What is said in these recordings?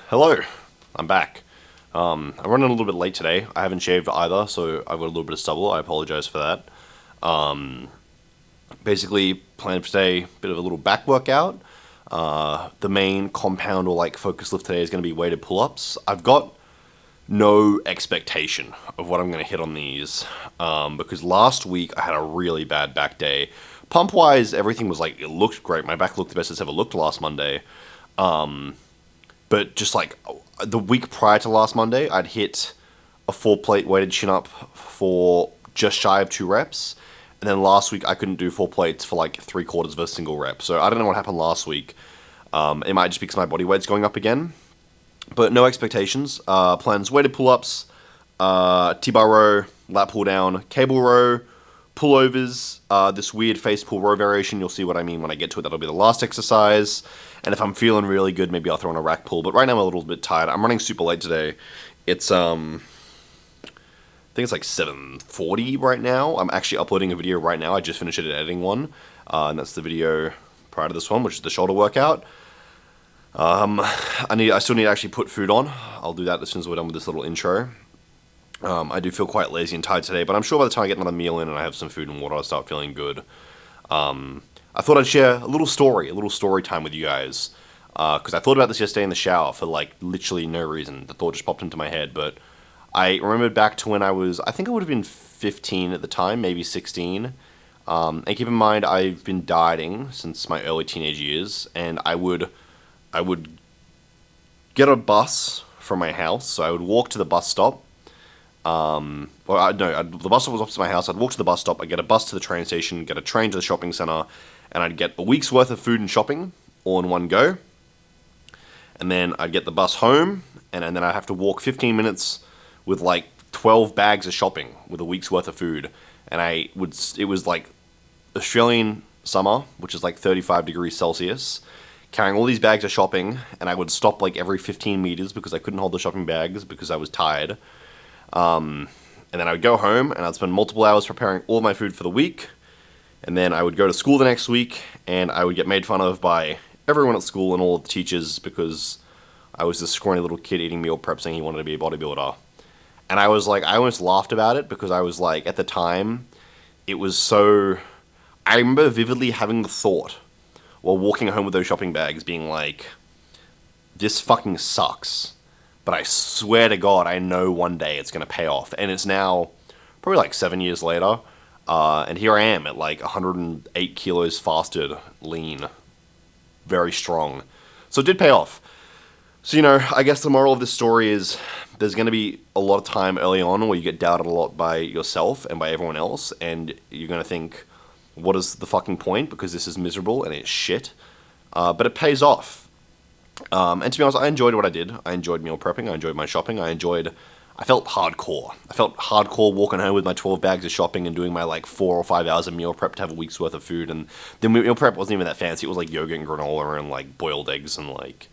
Hello, I'm back. I'm running a little bit late today. I haven't shaved either, so I've got a little bit of stubble. I apologize for that. Basically, plan for today, bit of a little back workout. The main compound or like focus lift today is going to be weighted pull-ups. I've got no expectation of what I'm going to hit on these because last week I had a really bad back day. Pump-wise, everything was like, it looked great. My back looked the best it's ever looked last Monday. But just like the week prior to last Monday, I'd hit a 4-plate weighted chin up for just shy of 2 reps. And then last week, I couldn't do 4 plates for like 3/4 of a single rep. So I don't know what happened last week. It might just be because my body weight's going up again. But no expectations. Plans weighted pull ups, T-bar row, lat pull down, cable row, pullovers, this weird face pull row variation. You'll see what I mean when I get to it. That'll be the last exercise. And if I'm feeling really good, maybe I'll throw in a rack pull. But right now I'm a little bit tired. I'm running super late today. It's I think it's like 7:40 right now. I'm actually uploading a video right now. I just finished editing one, and that's the video prior to this one, which is the shoulder workout. I still need to actually put food on. I'll do that as soon as we're done with this little intro. I do feel quite lazy and tired today, but I'm sure by the time I get another meal in and I have some food and water, I'll start feeling good. I thought I'd share a little story time with you guys, because I thought about this yesterday in the shower for like literally no reason. The thought just popped into my head, but I remembered back to when I think I would have been 15 at the time, maybe 16. And keep in mind, I've been dieting since my early teenage years, and I would get a bus from my house. So I would walk to the bus stop. The bus stop was opposite my house. I'd walk to the bus stop. I'd get a bus to the train station, get a train to the shopping center, and I'd get a week's worth of food and shopping all in one go. And then I'd get the bus home, and then I'd have to walk 15 minutes with like 12 bags of shopping with a week's worth of food. And it was like Australian summer, which is like 35 degrees Celsius, carrying all these bags of shopping, and I would stop like every 15 meters because I couldn't hold the shopping bags because I was tired. And then I would go home and I'd spend multiple hours preparing all my food for the week. And then I would go to school the next week and I would get made fun of by everyone at school and all the teachers because I was this scrawny little kid eating meal prep saying he wanted to be a bodybuilder. And I was like, I almost laughed about it because I was like, at the time, it was so... I remember vividly having the thought while walking home with those shopping bags being like, this fucking sucks. But I swear to God, I know one day it's going to pay off. And it's now probably like 7 years later. And here I am at like 108 kilos fasted, lean, very strong. So it did pay off. So, I guess the moral of this story is there's going to be a lot of time early on where you get doubted a lot by yourself and by everyone else. And you're going to think, what is the fucking point? Because this is miserable and it's shit. But it pays off. And to be honest, I enjoyed what I did. I enjoyed meal prepping. I enjoyed my shopping. I felt hardcore. I felt hardcore walking home with my 12 bags of shopping and doing my like 4 or 5 hours of meal prep to have a week's worth of food. And the meal prep wasn't even that fancy. It was like yogurt and granola and like boiled eggs and like,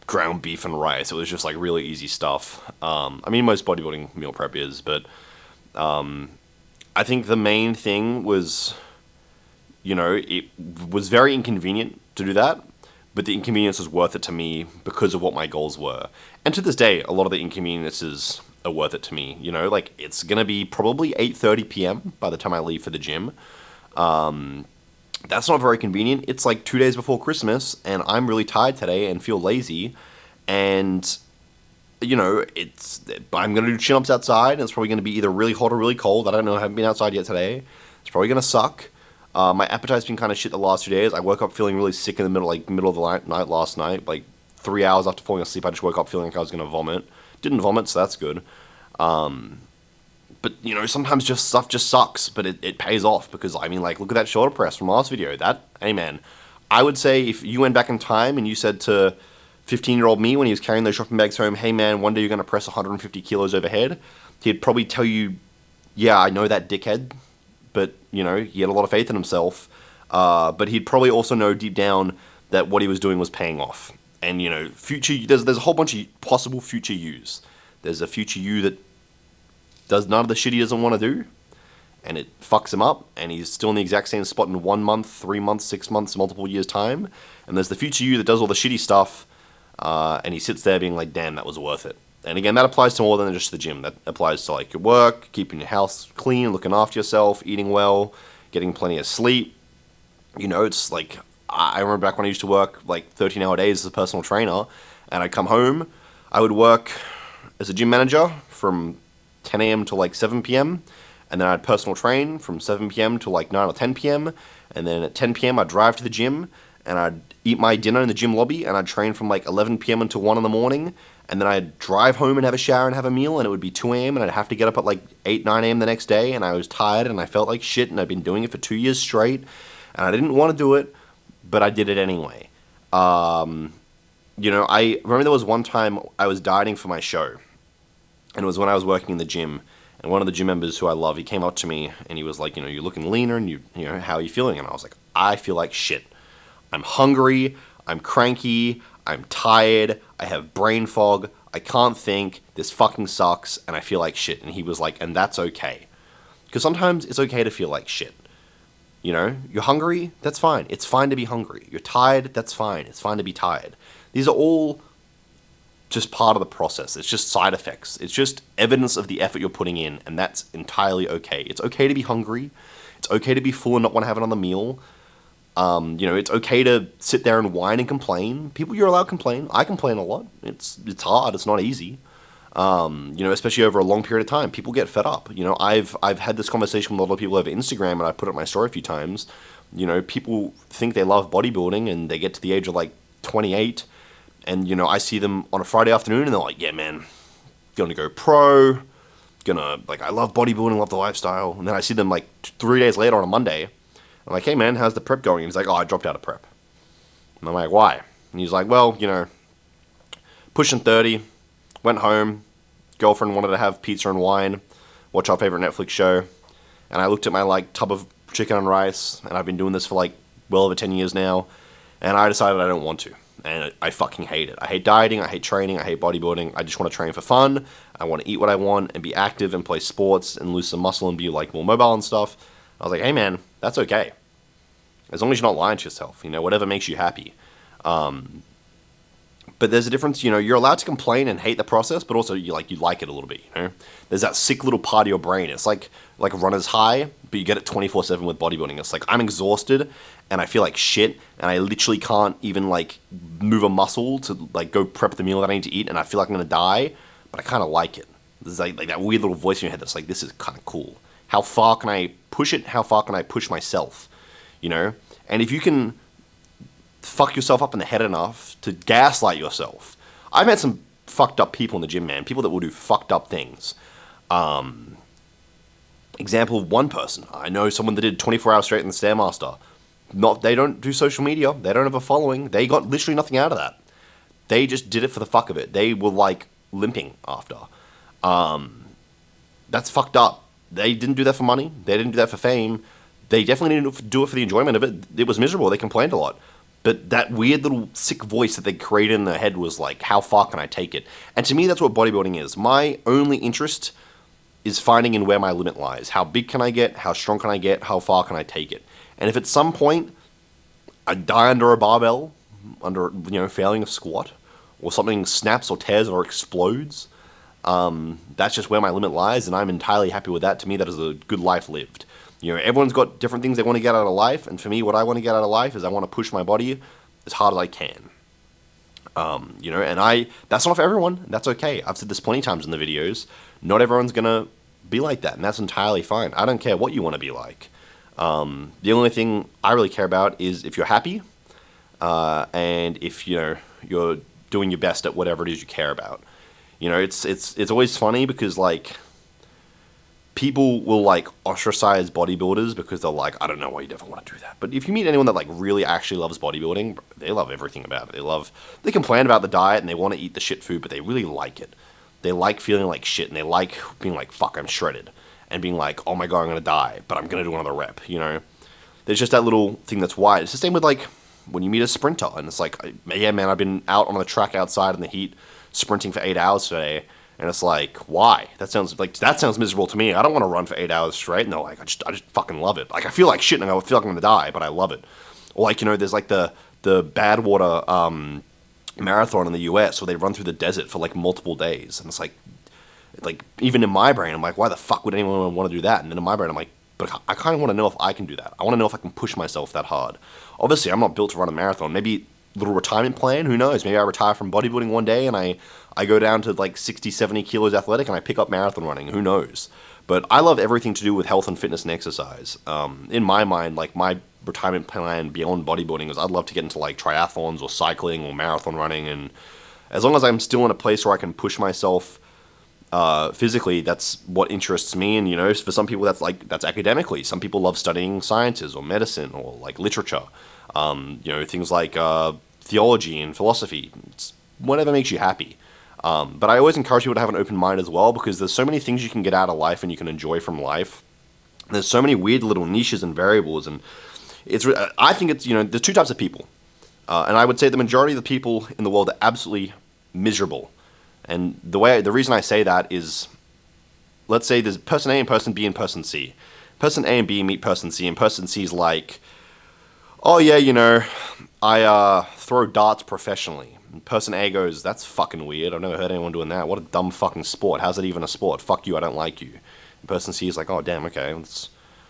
ground beef and rice. It was just like really easy stuff. Most bodybuilding meal prep is, but I think the main thing was, it was very inconvenient to do that. But the inconvenience was worth it to me because of what my goals were. And to this day, a lot of the inconveniences are worth it to me. It's going to be probably 8:30 p.m. by the time I leave for the gym. That's not very convenient. It's like 2 days before Christmas, and I'm really tired today and feel lazy. And, I'm going to do chin-ups outside, and it's probably going to be either really hot or really cold. I don't know. I haven't been outside yet today. It's probably going to suck. My appetite's been kind of shit the last 2 days. I woke up feeling really sick in the middle of the night last night. Like 3 hours after falling asleep, I just woke up feeling like I was going to vomit. Didn't vomit, so that's good. But, sometimes just stuff just sucks, but it pays off because, look at that shoulder press from last video. Hey man, I would say if you went back in time and you said to 15-year-old me when he was carrying those shopping bags home, hey man, one day you're going to press 150 kilos overhead, he'd probably tell you, yeah, I know that dickhead. But, he had a lot of faith in himself. But he'd probably also know deep down that what he was doing was paying off. And, there's a whole bunch of possible future yous. There's a future you that does none of the shit he doesn't want to do. And it fucks him up. And he's still in the exact same spot in 1 month, 3 months, 6 months, multiple years' time. And there's the future you that does all the shitty stuff. And he sits there being like, damn, that was worth it. And again, that applies to more than just the gym. That applies to like your work, keeping your house clean, looking after yourself, eating well, getting plenty of sleep. It's like, I remember back when I used to work like 13-hour days as a personal trainer, and I'd come home, I would work as a gym manager from 10 a.m. to like 7 p.m., and then I'd personal train from 7 p.m. to like 9 or 10 p.m., and then at 10 p.m. I'd drive to the gym, and I'd eat my dinner in the gym lobby, and I'd train from like 11 p.m. until 1 in the morning, and then I'd drive home and have a shower and have a meal, and it would be 2 a.m., and I'd have to get up at like 8, 9 a.m. the next day, and I was tired, and I felt like shit, and I'd been doing it for 2 years straight, and I didn't want to do it, but I did it anyway. I remember there was one time I was dieting for my show, and it was when I was working in the gym, and one of the gym members who I love, he came up to me, and he was like, you're looking leaner, and how are you feeling? And I was like, I feel like shit. I'm hungry, I'm cranky, I'm tired, I have brain fog, I can't think, this fucking sucks, and I feel like shit. And he was like, and that's okay. Because sometimes it's okay to feel like shit. You're hungry, that's fine. It's fine to be hungry. You're tired, that's fine. It's fine to be tired. These are all just part of the process. It's just side effects. It's just evidence of the effort you're putting in, and that's entirely okay. It's okay to be hungry. It's okay to be full and not want to have another meal. It's okay to sit there and whine and complain. People, you're allowed to complain. I complain a lot. It's hard. It's not easy. Especially over a long period of time. People get fed up. I've had this conversation with a lot of people over Instagram, and I put it in my story a few times. People think they love bodybuilding, and they get to the age of like 28, and I see them on a Friday afternoon, and they're like, yeah, man, gonna go pro, I love bodybuilding, love the lifestyle. And then I see them like 3 days later on a Monday. I'm like, hey man, how's the prep going? And he's like, oh, I dropped out of prep. And I'm like, why? And he's like, well, pushing 30, went home, girlfriend wanted to have pizza and wine, watch our favorite Netflix show, and I looked at my like tub of chicken and rice, and I've been doing this for like well over 10 years now, and I decided I don't want to, and I fucking hate it. I hate dieting, I hate training, I hate bodybuilding. I just want to train for fun, I want to eat what I want, and be active, and play sports, and lose some muscle, and be like more mobile and stuff. I was like, hey man, that's okay. As long as you're not lying to yourself, whatever makes you happy. But there's a difference, you're allowed to complain and hate the process, but also you like it a little bit, There's that sick little part of your brain. It's like a runner's high, but you get it 24/7 with bodybuilding. It's like I'm exhausted and I feel like shit, and I literally can't even like move a muscle to like go prep the meal that I need to eat, and I feel like I'm gonna die, but I kind of like it. There's like that weird little voice in your head that's like, this is kind of cool. How far can I push it? How far can I push myself? And if you can fuck yourself up in the head enough to gaslight yourself. I've met some fucked up people in the gym, man. People that will do fucked up things. Example, one person. I know someone that did 24 hours straight in the Stairmaster. They don't do social media. They don't have a following. They got literally nothing out of that. They just did it for the fuck of it. They were like limping after. That's fucked up. They didn't do that for money. They didn't do that for fame. They definitely didn't do it for the enjoyment of it. It was miserable. They complained a lot. But that weird little sick voice that they created in their head was like, how far can I take it? And to me, that's what bodybuilding is. My only interest is finding in where my limit lies. How big can I get? How strong can I get? How far can I take it? And if at some point I die under a barbell, under, failing a squat, or something snaps or tears or explodes, that's just where my limit lies, and I'm entirely happy with that. To me, that is a good life lived. Everyone's got different things they want to get out of life, and for me, what I want to get out of life is I want to push my body as hard as I can. And that's not for everyone. That's okay. I've said this plenty of times in the videos. Not everyone's gonna be like that, and that's entirely fine. I don't care what you want to be like. The only thing I really care about is if you're happy, and if you're doing your best at whatever it is you care about. It's always funny because like people will like ostracize bodybuilders because they're like, I don't know why you'd ever want to do that. But if you meet anyone that like really actually loves bodybuilding, they love everything about it. They complain about the diet and they want to eat the shit food, but they really like it. They like feeling like shit, and they like being like, fuck, I'm shredded. And being like, oh my god, I'm going to die, but I'm going to do another rep, There's just that little thing that's wide. It's the same with like when you meet a sprinter, and it's like, yeah, man, I've been out on the track outside in the heat sprinting for 8 hours today. And it's like, why? That sounds miserable to me. I don't want to run for 8 hours straight. And they're like, I just fucking love it. Like, I feel like shit and I feel like I'm going to die, but I love it. Or like, there's like the Badwater marathon in the US where they run through the desert for like multiple days, and it's like even in my brain, I'm like, why the fuck would anyone want to do that? And then in my brain, I'm like, but I kind of want to know if I can do that. I want to know if I can push myself that hard. Obviously, I'm not built to run a marathon. Maybe little retirement plan. Who knows? Maybe I retire from bodybuilding one day and I go down to like 60, 70 kilos athletic and I pick up marathon running. Who knows? But I love everything to do with health and fitness and exercise. In my mind, like my retirement plan beyond bodybuilding is I'd love to get into like triathlons or cycling or marathon running. And as long as I'm still in a place where I can push myself physically, that's what interests me. And, you know, for some people that's academically. Some people love studying sciences or medicine or like literature. You know, things like theology and philosophy. It's whatever makes you happy. But I always encourage people to have an open mind as well, because there's so many things you can get out of life and you can enjoy from life. There's so many weird little niches and variables, and I think it's, you know, there's two types of people. And I would say the majority of the people in the world are absolutely miserable. And the reason I say that is, let's say there's person A and person B and person C. Person A and B meet person C, and person C is like, oh yeah, you know, I throw darts professionally. And person A goes, that's fucking weird. I've never heard anyone doing that. What a dumb fucking sport. How's it even a sport? Fuck you, I don't like you. And person C is like, oh damn, okay, that's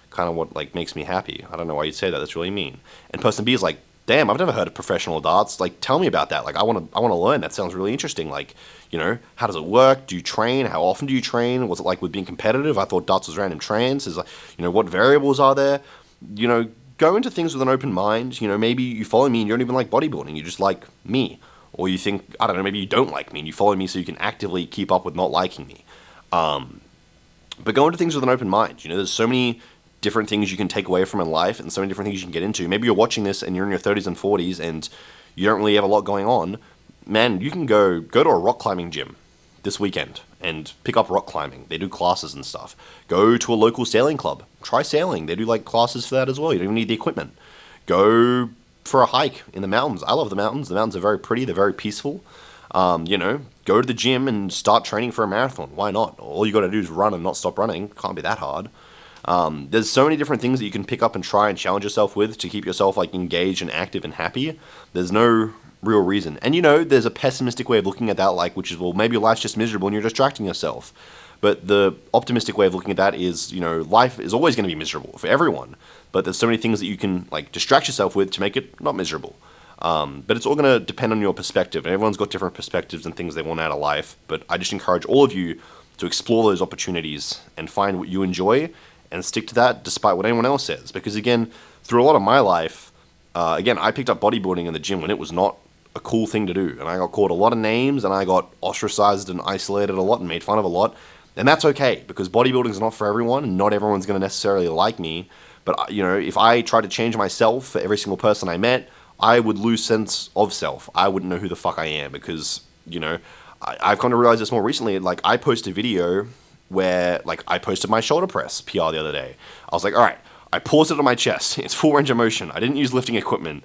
kind of what like makes me happy. I don't know why you'd say that. That's really mean. And person B is like, damn, I've never heard of professional darts. Like, tell me about that. Like, I want to learn. That sounds really interesting. Like, you know, how does it work? Do you train? How often do you train? What's it like with being competitive? I thought darts was random trains. Is like, you know, what variables are there? You know, go into things with an open mind. You know, maybe you follow me and you don't even like bodybuilding. You just like me. Or you think, I don't know, maybe you don't like me and you follow me so you can actively keep up with not liking me. But go into things with an open mind. You know, there's so many different things you can take away from in life and so many different things you can get into. Maybe you're watching this and you're in your 30s and 40s and you don't really have a lot going on. Man, you can go to a rock climbing gym this weekend and pick up rock climbing. They do classes and stuff. Go to a local sailing club. Try sailing. They do like classes for that as well. You don't even need the equipment. Go for a hike in the mountains. I love the mountains. The mountains are very pretty. They're very peaceful. You know, go to the gym and start training for a marathon. Why not? All you got to do is run and not stop running. Can't be that hard. There's so many different things that you can pick up and try and challenge yourself with to keep yourself like engaged and active and happy. There's no real reason. And you know, there's a pessimistic way of looking at that, like, which is, well, maybe your life's just miserable and you're distracting yourself. But the optimistic way of looking at that is, you know, life is always going to be miserable for everyone. But there's so many things that you can like distract yourself with to make it not miserable. But it's all going to depend on your perspective. And everyone's got different perspectives and things they want out of life. But I just encourage all of you to explore those opportunities and find what you enjoy and stick to that despite what anyone else says. Because again, through a lot of my life, I picked up bodybuilding in the gym when it was not a cool thing to do. And I got called a lot of names and I got ostracized and isolated a lot and made fun of a lot. And that's okay, because bodybuilding is not for everyone and not everyone's going to necessarily like me. But, you know, if I tried to change myself for every single person I met, I would lose sense of self. I wouldn't know who the fuck I am because, you know, I've come to realize this more recently. Like, I posted a video where, like, I posted my shoulder press PR the other day. I was like, all right, I paused it on my chest. It's full range of motion. I didn't use lifting equipment.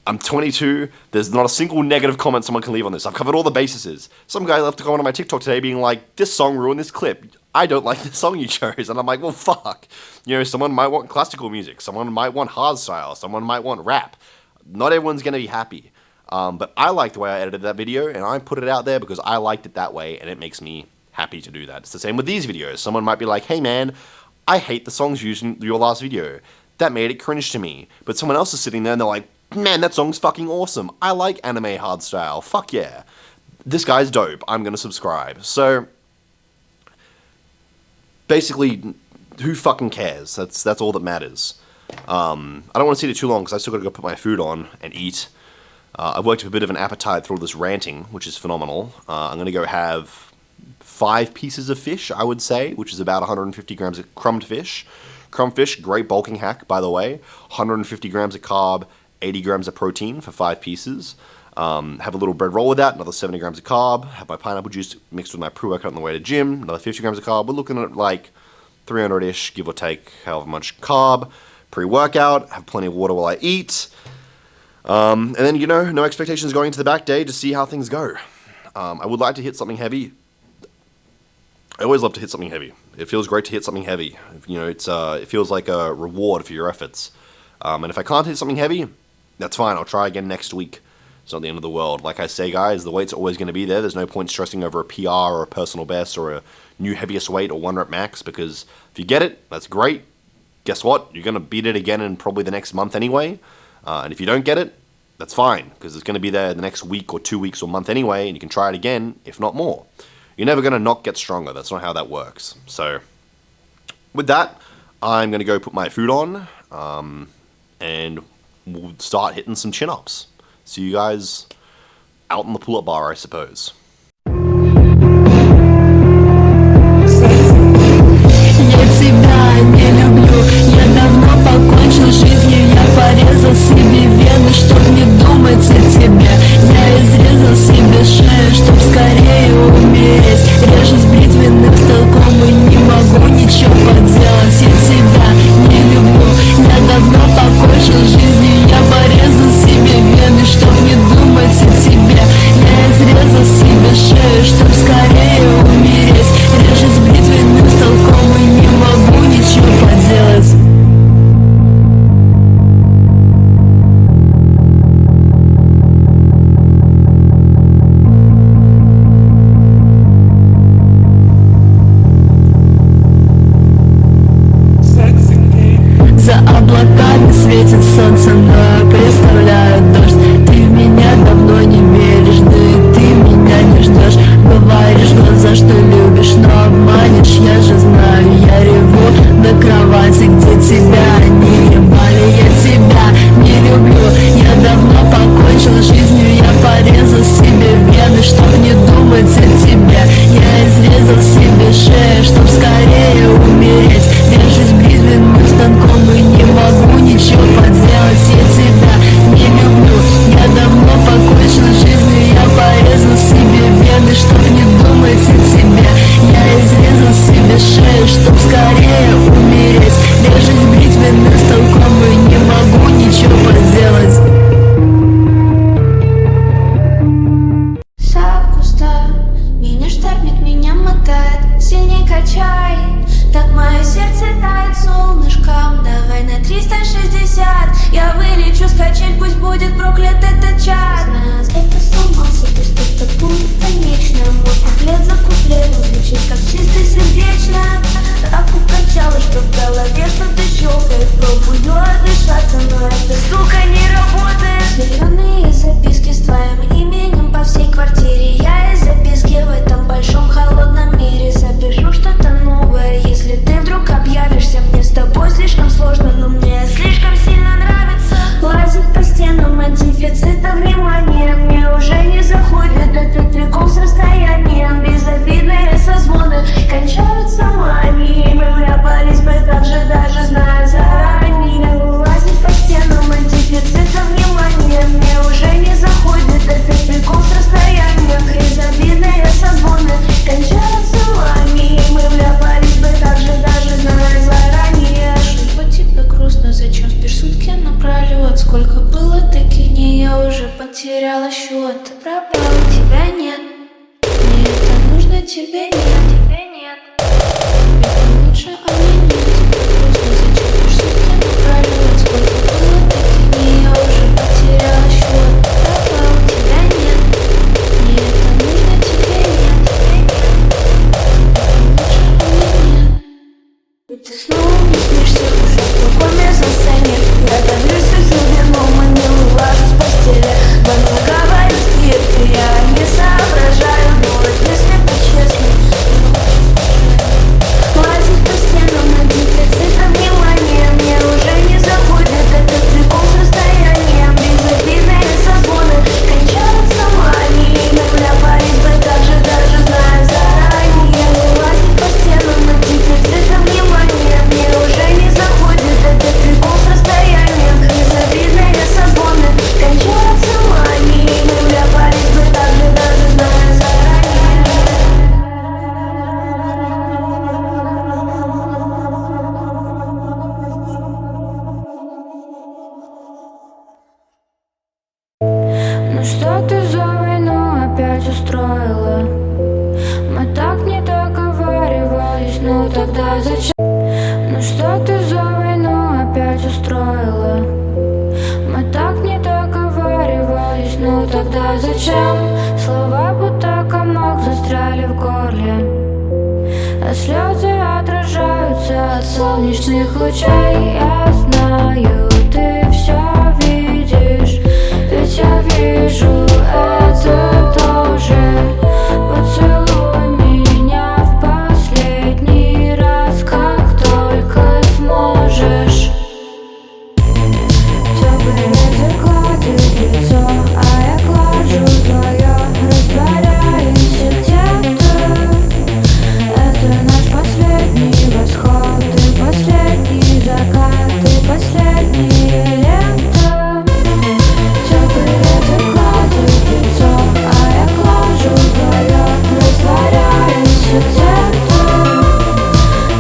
I'm 22. There's not a single negative comment someone can leave on this. I've covered all the bases. Some guy left a comment on my TikTok today being like, this song ruined this clip. I don't like the song you chose. And I'm like, well, fuck. You know, someone might want classical music. Someone might want hard style. Someone might want rap. Not everyone's going to be happy. But I like the way I edited that video, and I put it out there because I liked it that way, and it makes me happy to do that. It's the same with these videos. Someone might be like, hey man, I hate the songs used in your last video. That made it cringe to me. But someone else is sitting there and they're like, man, that song's fucking awesome. I like anime hardstyle. Fuck yeah. This guy's dope. I'm going to subscribe. So, basically, who fucking cares? That's all that matters. I don't want to sit here too long because I still got to go put my food on and eat. I've worked up a bit of an appetite through all this ranting, which is phenomenal. I'm going to go have 5 pieces of fish, I would say, which is about 150 grams of crumbed fish. Crumb fish, great bulking hack, by the way. 150 grams of carb, 80 grams of protein for 5 pieces. Have a little bread roll with that, another 70 grams of carb. Have my pineapple juice mixed with my pre-workout on the way to gym, another 50 grams of carb. We're looking at like 300-ish, give or take, however much carb. Pre-workout, have plenty of water while I eat. And then, you know, no expectations going into the back day to see how things go. I would like to hit something heavy. I always love to hit something heavy. It feels great to hit something heavy. You know, it feels like a reward for your efforts. And if I can't hit something heavy, that's fine. I'll try again next week. It's not the end of the world. Like I say, guys, the weight's always going to be there. There's no point stressing over a PR or a personal best or a new heaviest weight or 1 rep max, because if you get it, that's great. Guess what? You're going to beat it again in probably the next month anyway. And if you don't get it, that's fine, because it's going to be there the next week or 2 weeks or month anyway, and you can try it again, if not more. You're never going to not get stronger. That's not how that works. So with that, I'm going to go put my food on, and we'll start hitting some chin-ups. See you guys out in the pull-up bar, I suppose. Я тебя не люблю, я давно покончил с жизнью. Я порезал себе вены, чтоб не думать о тебе. Я изрезал себе шею, чтоб скорее умереть. Режу с бритвенным станком и не могу ничего поделать. Я тебя не люблю, я давно покончил с жизнью. Я порезал себе вены, чтоб не думать о тебе. Я изрезал себе шею, чтоб скорее умереть. Режу с бритвенным станком и не могу ничего поделать. За облаками светит солнце, но я представляю дождь. Ты в меня давно не веришь, да и ты меня не ждешь. Говоришь в глаза, что любишь, но обманешь, я же знаю. Я реву на кровати, где тебя они ебали. Я тебя не люблю, я давно покончил с жизнью. Я порезал себе вены, чтоб не думать о тебе. Я изрезал себе шею, чтоб скорее умереть. Держись бритвенным станком и не могу ничего поделать. Я тебя не люблю, я давно покончил с жизнью. Я порезал себе вены, чтоб не думать о тебе. Я изрезал себе шею, чтоб скорее умереть. Держись бритвенным станком и не могу ничего поделать. Шаг куста, меня штормит, меня мотает, сильней качай. Так мое сердце тает солнышком. Давай на 360. Я вылечу, скачать, пусть будет проклят этот час. Нас это сломался, пусть это будет конечно. Мой куплет за куплетом звучит как чисто сердечно. Так укачало, что в голове что-то щелкает. Пробую отдышаться, но это, сука, не работает. Зеленые записки с твоим именем по всей квартире. Я из записки в этом большом холодном мире запишу что-то новое. Если ты вдруг объявишься, мне с тобой слишком сложно, но мне слишком сильно нравится лазить по стенам от дефицита внимания. Мне уже не заходит этот прикол с расстоянием. Безобидные созвоны кончаются манией. Мы вляпались бы так же, даже зная заранее. Лазить по стенам от дефицита внимания. Мне уже не заходит этот прикол с расстоянием. Безобидные созвоны кончаются манией. Мы вляпались бы так же, даже зная заранее. Что тебе грустно, зачем спишь сутки напролет? Сколько было таких дней, я уже потеряла счет. Ты пропал, тебя нет. Мне это нужно, тебе нет. Это лучше, а мне нет. Грустно, зачем спишь сутки напролет? Сколько было таких дней, я уже потеряла счет. Ты пропал, тебя нет. Мне это нужно, тебе нет. Это лучше, а мне нет. И ты снова не снишься уже в другом мизансцене. Я давлюсь всю вину, мы не улажу с постели. Во мне говорит скрипты, я не соображаю. Но если почестно, знаю зачем. Слова будто комок застряли в горле, а слезы отражаются от солнечных лучей. Я знаю, ты все видишь, ведь я вижу это тоже. Поцелуй меня в последний раз, как только сможешь. Теплый ветер гладит лицо, а я глажу твое, растворяемся где-то. Это наш последний восход, и последний закат, и последнее лето. Теплый ветер гладит лицо, а я глажу твое, растворяемся где-то.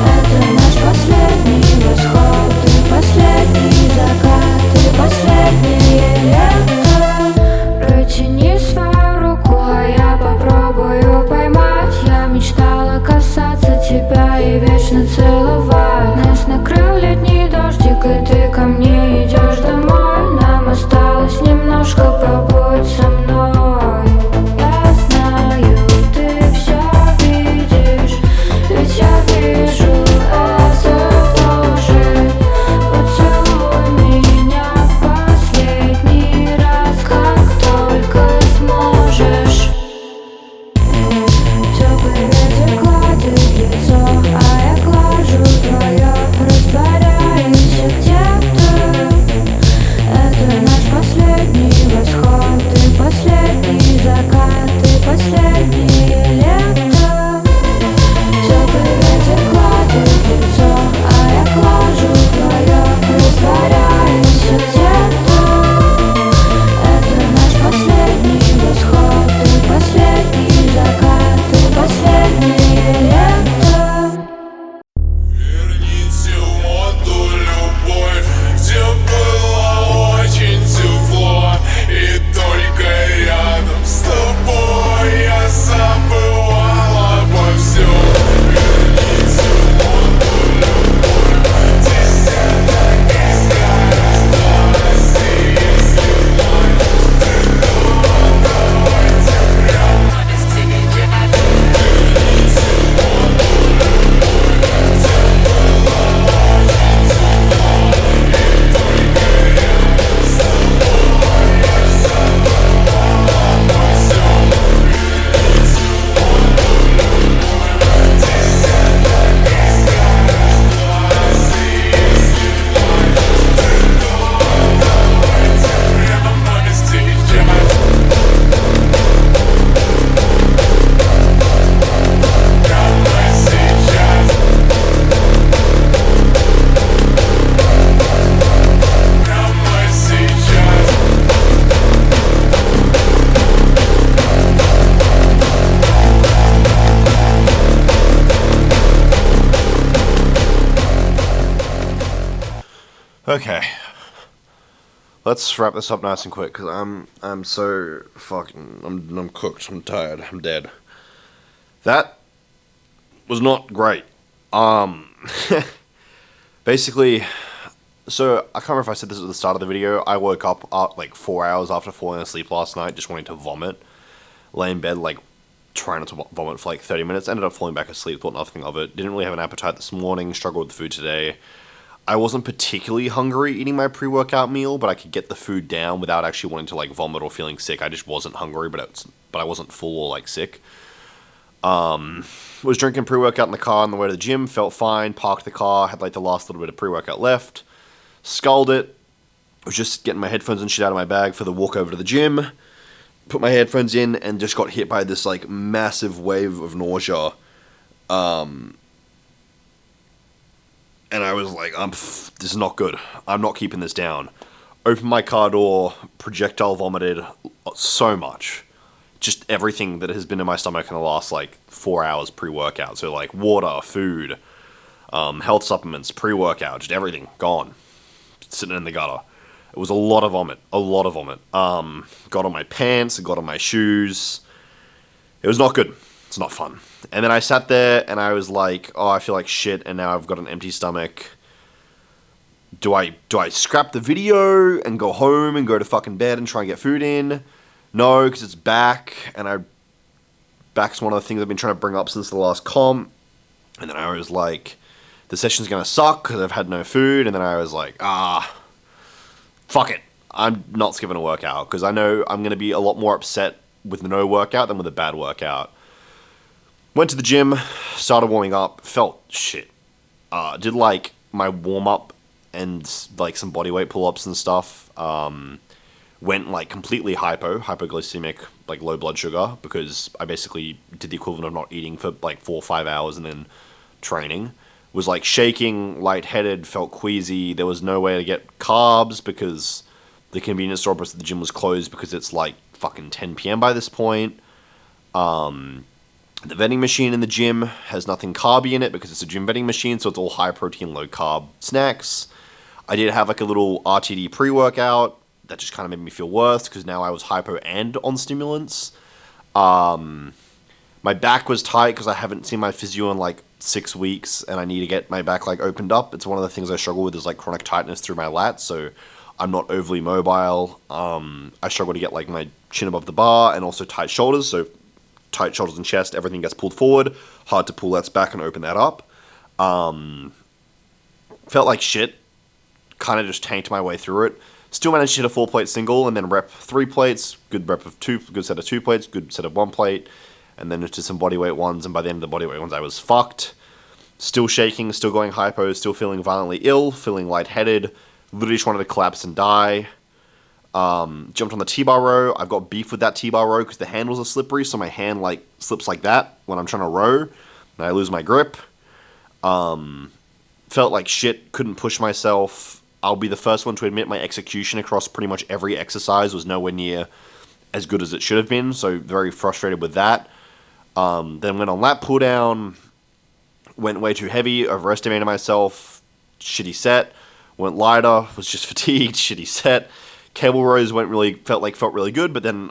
Это наш последний восход, и последний закат, и последнее лето. Протяни свою руку, а я попробую поймать. Я мечтала касаться тебя и вечно целовать. Нас накрыл летний дождик, и ты ко мне идешь домой. Нам осталось немножко, побудь со мной. Я знаю, ты все видишь, ведь я вижу это тоже. Поцелуй меня в последний раз, как только сможешь. Теплый ветер гладит лицо, а я глажу твое, растворяемся где-то. Это наш последний восход, и последний закат, и последнее лето. Теплый ветер гладит лицо, а я глажу твое, растворяемся где-то. Это наш последний восход, и последний закат, и последнее лето. Верните в воду любовь, где было очень тепло, и только рядом с тобой я забывал обо всем. Верните в воду любовь, здесь это не скажешь, и если можешь, ты давайте прямо без тебя. Верните в воду любовь, где было очень тепло, и только рядом с тобой я забывал обо всем. Верните в воду любовь, здесь это не скажешь, и если можешь, ты давайте прямо без тебя. Прямо сейчас. Прямо сейчас. Okay. Let's wrap this up nice and quick because I'm so fucking I'm cooked. I'm tired. I'm dead. That was not great. Basically, so I can't remember if I said this at the start of the video. I woke up like 4 hours after falling asleep last night, just wanting to vomit. Lay in bed like trying not to vomit for like 30 minutes. Ended up falling back asleep. Thought nothing of it. Didn't really have an appetite this morning. Struggled with food today. I wasn't particularly hungry eating my pre-workout meal, but I could get the food down without actually wanting to like vomit or feeling sick. I just wasn't hungry, but I wasn't full or like sick. Was drinking pre-workout in the car on the way to the gym. Felt fine. Parked the car. Had like the last little bit of pre-workout left. Sculled it. Was just getting my headphones and shit out of my bag for the walk over to the gym. Put my headphones in and just got hit by this like massive wave of nausea. And I was like, this is not good. I'm not keeping this down. Opened my car door, projectile vomited so much. Just everything that has been in my stomach in the last like 4 hours pre-workout. So like water, food, health supplements, pre-workout, just everything gone. Sitting in the gutter. It was a lot of vomit. Got on my pants, got on my shoes. It was not good. It's not fun. And then I sat there and I was like, oh, I feel like shit, and now I've got an empty stomach. Do I scrap the video and go home and go to fucking bed and try and get food in? No, because it's back, and back's one of the things I've been trying to bring up since the last comp. And then I was like, the session's gonna suck because I've had no food. And then I was like, fuck it. I'm not skipping a workout because I know I'm gonna be a lot more upset with no workout than with a bad workout. Went to the gym, started warming up, felt shit. Did like my warm up and like some bodyweight pull ups and stuff. Went like completely hypoglycemic, like low blood sugar, because I basically did the equivalent of not eating for like 4 or 5 hours and then training. Was like shaking, lightheaded, felt queasy. There was no way to get carbs because the convenience store opposite the gym was closed because it's like fucking 10 p.m. by this point. The vending machine in the gym has nothing carby in it because it's a gym vending machine, so it's all high protein, low carb snacks. I did have like a little RTD pre-workout. That just kind of made me feel worse because now I was hypo and on stimulants. My back was tight because I haven't seen my physio in like 6 weeks and I need to get my back like opened up. It's one of the things I struggle with is like chronic tightness through my lats, so I'm not overly mobile. I struggle to get like my chin above the bar and also tight shoulders, so tight shoulders and chest, everything gets pulled forward. Hard to pull that back and open that up. Felt like shit. Kind of just tanked my way through it. Still managed to hit a 4-plate single and then rep 3 plates. Good rep of 2, good set of 2 plates, good set of 1 plate. And then just did some bodyweight ones, and by the end of the bodyweight ones I was fucked. Still shaking, still going hypo, still feeling violently ill, feeling lightheaded. Literally just wanted to collapse and die. Jumped on the T-bar row. I've got beef with that T-bar row because the handles are slippery, so my hand like slips like that when I'm trying to row, and I lose my grip. Felt like shit, couldn't push myself. I'll be the first one to admit my execution across pretty much every exercise was nowhere near as good as it should have been, so very frustrated with that. Then went on lat pull down, went way too heavy, overestimated myself, shitty set. Went lighter, was just fatigued, shitty set. Cable rows felt really good, but then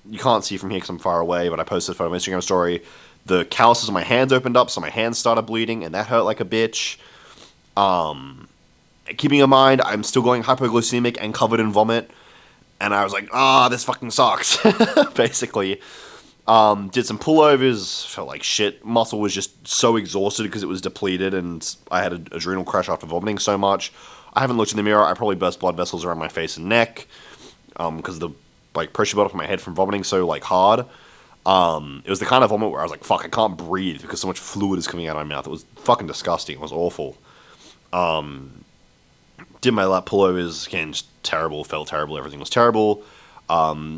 you can't see from here because I'm far away, but I posted a photo on my Instagram story. The calluses on my hands opened up, so my hands started bleeding, and that hurt like a bitch. Keeping in mind, I'm still going hypoglycemic and covered in vomit, and I was like, this fucking sucks, basically. Did some pullovers, felt like shit. Muscle was just so exhausted because it was depleted, and I had an adrenal crash after vomiting so much. I haven't looked in the mirror. I probably burst blood vessels around my face and neck because the like pressure built up in my head from vomiting so like hard. It was the kind of vomit where I was like, fuck, I can't breathe because so much fluid is coming out of my mouth. It was fucking disgusting. It was awful. Did my lat pullovers, again, just terrible, felt terrible, everything was terrible.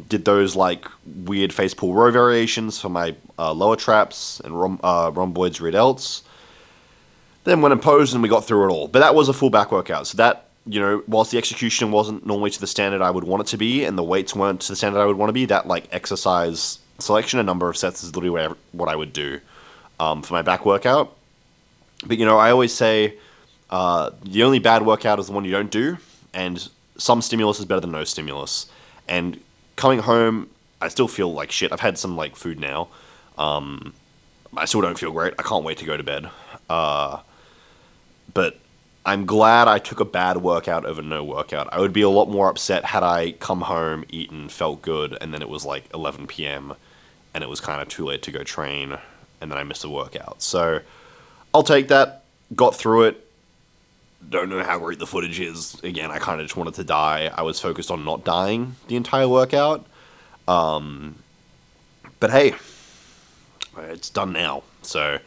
Did those like weird face pull row variations for my lower traps and rhomboids, rear delts. Then went and posed and we got through it all. But that was a full back workout. So that, whilst the execution wasn't normally to the standard I would want it to be and the weights weren't to the standard I would want to be, that like exercise selection and number of sets is literally what I would do for my back workout. But, I always say the only bad workout is the one you don't do, and some stimulus is better than no stimulus. And coming home, I still feel like shit. I've had some like food now. I still don't feel great. I can't wait to go to bed. But I'm glad I took a bad workout over no workout. I would be a lot more upset had I come home, eaten, felt good, and then it was like 11 p.m. and it was kind of too late to go train, and then I missed a workout. So I'll take that. Got through it. Don't know how great the footage is. Again, I kind of just wanted to die. I was focused on not dying the entire workout. But hey, it's done now. So,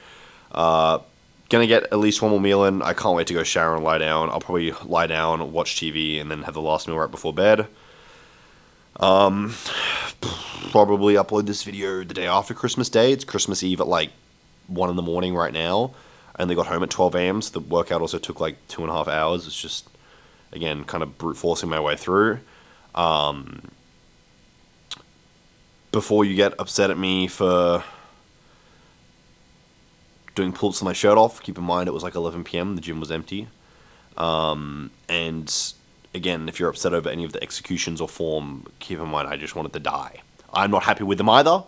gonna get at least one more meal in. I can't wait to go shower and lie down. I'll probably lie down, watch TV, and then have the last meal right before bed. Probably upload this video the day after Christmas Day. It's Christmas Eve at like 1 in the morning right now. I only got home at 12 a.m. So the workout also took like 2.5 hours. It's just, again, kind of brute forcing my way through. Before you get upset at me for doing pull-ups with my shirt off, keep in mind it was like 11 p.m. The gym was empty. And again, if you're upset over any of the executions or form, keep in mind I just wanted to die. I'm not happy with them either,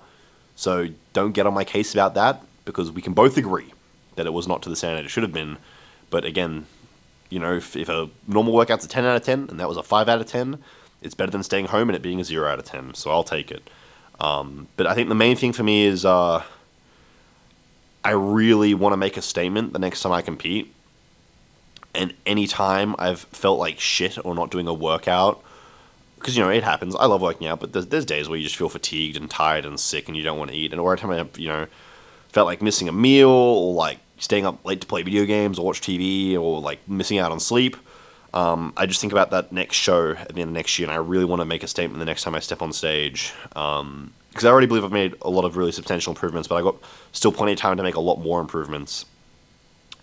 so don't get on my case about that, because we can both agree that it was not to the standard it should have been. But again, if a normal workout's a 10 out of 10 and that was a 5 out of 10, it's better than staying home and it being a 0 out of 10. So I'll take it. But I think the main thing for me is I really want to make a statement the next time I compete. And any time I've felt like shit or not doing a workout, because, you know, it happens. I love working out, but there's days where you just feel fatigued and tired and sick and you don't want to eat. And every time I, you know, felt like missing a meal or like staying up late to play video games or watch TV or like missing out on sleep, I just think about that next show at the end of next year, and I really want to make a statement the next time I step on stage. Because I already believe I've made a lot of really substantial improvements, but I got still plenty of time to make a lot more improvements.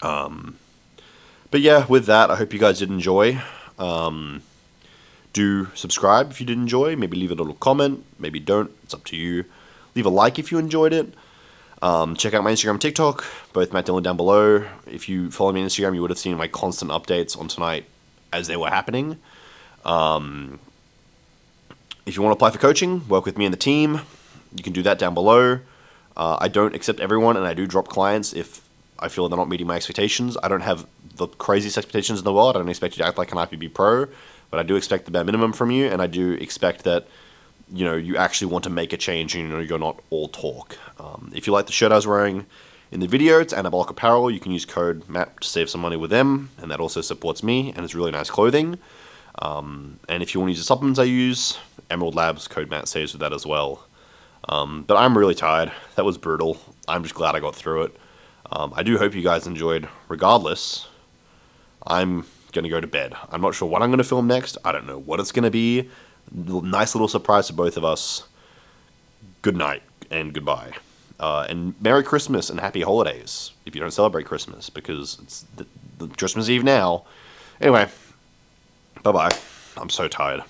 But yeah, with that, I hope you guys did enjoy. Do subscribe if you did enjoy. Maybe leave a little comment. Maybe don't. It's up to you. Leave a like if you enjoyed it. Check out my Instagram and TikTok, both Matt Dillon down below. If you follow me on Instagram, you would have seen my constant updates on tonight as they were happening. If you want to apply for coaching, work with me and the team, you can do that down below. I don't accept everyone, and I do drop clients if I feel they're not meeting my expectations. I don't have the craziest expectations in the world. I don't expect you to act like an IPB pro, but I do expect the bare minimum from you, and I do expect that, you know, you actually want to make a change, and, you know, you're not all talk. If you like the shirt I was wearing in the video, it's Anabolic Apparel. You can use code MAP to save some money with them, and that also supports me, and it's really nice clothing. And if you want to use the supplements I use, Emerald Labs, code MAT saves with that as well. But I'm really tired. That was brutal. I'm just glad I got through it. I do hope you guys enjoyed. Regardless, I'm going to go to bed. I'm not sure what I'm going to film next. I don't know what it's going to be. Nice little surprise to both of us. Good night and goodbye. And Merry Christmas and Happy Holidays if you don't celebrate Christmas, because it's the Christmas Eve now. Anyway, bye-bye. I'm so tired.